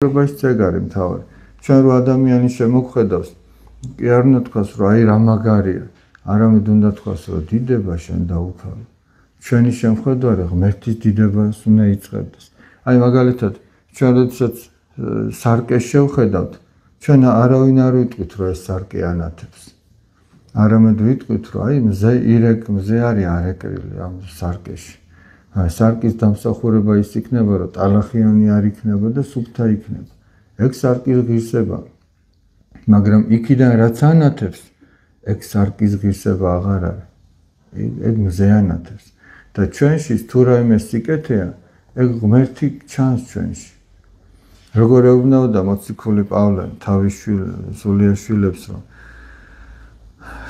მსახურებაში წეგარი მთავარი. ჩვენ რო ადამიანი შემოგხედავს, კი არ უნდა თქვას, რომ აი რა მაგარია, არამედ უნდა თქვას, რომ დიდება შენ დაუფალო. ჩვენი შემხედვარი ღმერთის დიდებას უნდა იწყებდეს. აი მაგალითად, ჩვენ როდესაც სარკეს შევხედავთ, ჩვენ არავინ არ ვიტყვით, რომ ეს სარკე ანათებს. არამედ ვიტყვით, რომ აი მზე არის არეკრილი ამ სარკეში. სარკის დამსახურება ის იქნება, რომ ტალახიანი არ იქნება და სუფთა იქნება. ეგ სარკის ღირსება. მაგრამ იქიდან რაც ანათებს, ეგ სარკის ღირსება აღარ არის. ეგ მზე ანათებს. და ჩვენში თუ რაიმე სიკეთეა, ეგ ღმერთი ჩანს ჩვენში. როგორ ეუბნაოდა მოციქული პავლე თავის სულიერ შვილებს, რომ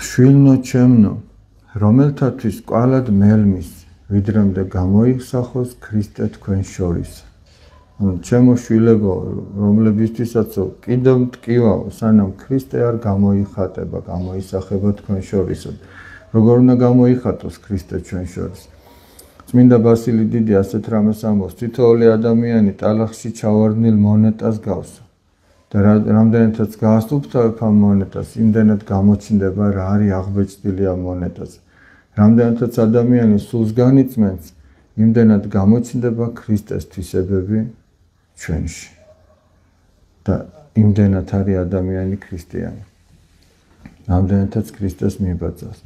შვილნო ჩემნო, რომელთათვის კვალად მელმის, ვიდრემდე გამოიხსახოს ქრისტე თქვენ შორის. ჩემო შვილებო, რომლებისთვისაც კიდევ მტკივაო, სანამ ქრისტე არ გამოიხატება, გამოისახება თქვენ შორის. როგორ უნდა გამოიხატოს ქრისტე ჩვენ შორის? წმინდა ბასილი დიდი ასეთ რამეს ამბობს, თითოეული ადამიანი ტალახში ჩავარდნილ მონეტას გავს. და რამდენადაც გაასუფთავებ ამ მონეტას, იმდენად გამოჩნდება რა არის აღბეჭდილი ამ მონეტაზე. რამდენადაც ადამიანი სულს განიწმენს, იმდენად გამოჩნდება ქრისტეს თვისებები ჩვენში. და იმდენად არის ადამიანი ქრისტიანი. რამდენადაც ქრისტეს მიიბაძავს.